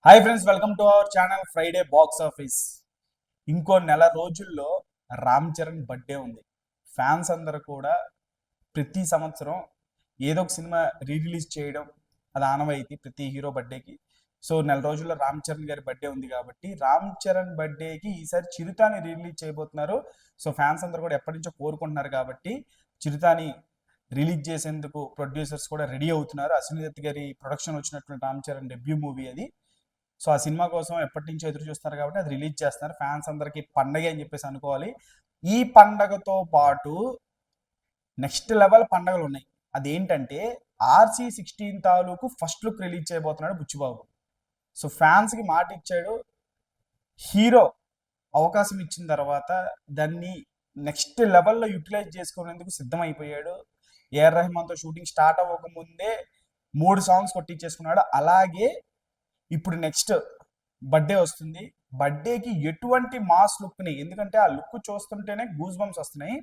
Hi friends, welcome to our channel Friday box office. ఇంకో నెల రోజుల్లో రామ్ చరణ్ బర్త్డే ఉంది. ఫ్యాన్స్ అందరూ కూడా ప్రతి సంవత్సరం ఏదో ఒక సినిమా రిలీజ్ చేయడం అది ఆనవాయితీ ప్రతి హీరో బర్త్డేకి. సో నెల రోజుల్లో రామ్ చరణ్ గారి బర్త్డే ఉంది కాబట్టి రామ్ చరణ్ బర్త్డేకి ఈసారి చిరుతాని రిలీజ్ చేయబోతున్నారు. సో ఫ్యాన్స్ అందరూ కూడా ఎప్పటి నుంచో కోరుకుంటున్నారు కాబట్టి చిరుతాని రిలీజ్ చేసేందుకు ప్రొడ్యూసర్స్ కూడా రెడీ అవుతున్నారు. అశ్విని దత్ గారి ప్రొడక్షన్ వచ్చినటువంటి రామ్ చరణ్ డెబ్యూ మూవీ అది. సో ఆ సినిమా కోసం ఎప్పటి నుంచో ఎదురు చూస్తున్నారు కాబట్టి అది రిలీజ్ చేస్తున్నారు. ఫ్యాన్స్ అందరికీ పండగ అని చెప్పేసి అనుకోవాలి. ఈ పండగతో పాటు నెక్స్ట్ లెవెల్ పండగలు ఉన్నాయి. అదేంటంటే RC16 తాలూకు ఫస్ట్ లుక్ రిలీజ్ చేయబోతున్నాడు బుచ్చిబాబు. సో ఫ్యాన్స్కి మాట ఇచ్చాడు. హీరో అవకాశం ఇచ్చిన తర్వాత దాన్ని నెక్స్ట్ లెవెల్లో యూటిలైజ్ చేసుకునేందుకు సిద్ధమైపోయాడు. ఏఆర్ రెహమాన్తో షూటింగ్ స్టార్ట్ అవ్వకముందే 3 సాంగ్స్ కొట్టించేసుకున్నాడు. అలాగే ఇప్పుడు నెక్స్ట్ బర్త్డే వస్తుంది. బర్త్డేకి ఎటువంటి మాస్ లుక్ని, ఎందుకంటే ఆ లుక్ చూస్తుంటేనే గూస్ బంప్స్ వస్తున్నాయి.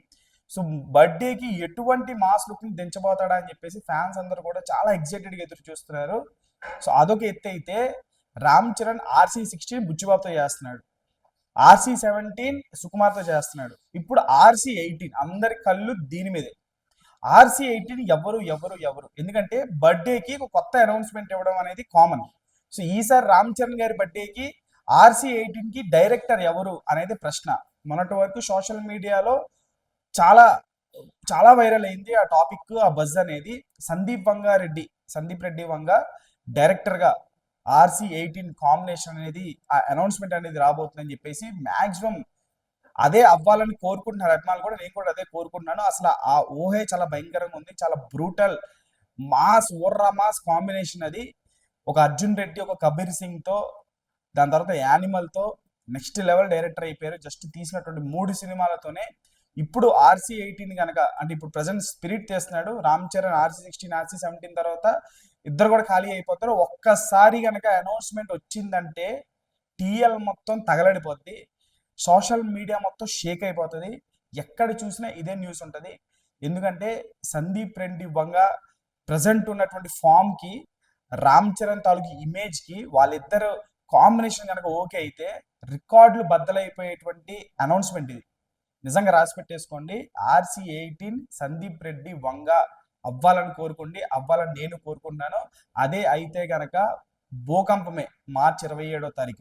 సో బర్త్డేకి ఎటువంటి మాస్ లుక్ని దించబోతాడా అని చెప్పేసి ఫ్యాన్స్ అందరూ కూడా చాలా ఎక్సైటెడ్గా ఎదురు చూస్తున్నారు. సో అదొక ఎత్తు అయితే రామ్ చరణ్ RC16 బుచ్చిబాబుతో చేస్తున్నాడు, RC17 సుకుమార్తో చేస్తున్నాడు, ఇప్పుడు RC18 అందరి కళ్ళు దీని మీదే. RC18 ఎవరు ఎవరు ఎవరు ఎందుకంటే బర్త్డేకి ఒక కొత్త అనౌన్స్మెంట్ ఇవ్వడం అనేది కామన్. సో ఈసారి రామ్ చరణ్ గారి బర్త్డేకి RC18కి డైరెక్టర్ ఎవరు అనేది ప్రశ్న. మొన్నటి వరకు సోషల్ మీడియాలో చాలా చాలా వైరల్ అయింది ఆ టాపిక్, ఆ బజ్ అనేది. సందీప్ రెడ్డి వంగ డైరెక్టర్గా RC18 కాంబినేషన్ అనేది ఆ అనౌన్స్మెంట్ అనేది రాబోతుందని చెప్పేసి మ్యాక్సిమం అదే అవ్వాలని కోరుకుంటున్నారు అభిమానులు కూడా. నేను కూడా అదే కోరుకుంటున్నాను. అసలు ఆ ఊహే చాలా భయంకరంగా ఉంది. చాలా బ్రూటల్ మాస్ ఓర్రా మాస్ కాంబినేషన్ అది. ఒక అర్జున్ రెడ్డి, ఒక కబీర్ సింగ్తో, దాని తర్వాత యానిమల్తో నెక్స్ట్ లెవెల్ డైరెక్టర్ అయిపోయారు జస్ట్ తీసినటువంటి 3 సినిమాలతోనే. ఇప్పుడు RC18 కనుక, అంటే ఇప్పుడు ప్రజెంట్ స్పిరిట్ చేస్తున్నాడు రామ్ చరణ్. RC16 RC17 తర్వాత ఇద్దరు కూడా ఖాళీ అయిపోతారు. ఒక్కసారి కనుక అనౌన్స్మెంట్ వచ్చిందంటే టీఎల్ మొత్తం తగలడిపోద్ది, సోషల్ మీడియా మొత్తం షేక్ అయిపోతుంది. ఎక్కడ చూసినా ఇదే న్యూస్ ఉంటుంది. ఎందుకంటే సందీప్ రెడ్డి వంగ ప్రజెంట్ ఉన్నటువంటి ఫామ్కి, రామ్ చరణ్ తాలూకు ఇమేజ్కి వాళ్ళిద్దరు కాంబినేషన్ కనుక ఓకే అయితే రికార్డులు బద్దలైపోయేటువంటి అనౌన్స్మెంట్ ఇది. నిజంగా రాసి పెట్టేసుకోండి. RC18 సందీప్ రెడ్డి వంగ అవ్వాలని కోరుకోండి, అవ్వాలని నేను కోరుకుంటున్నాను. అదే అయితే కనుక భూకంపమే మార్చి 27వ తారీఖు.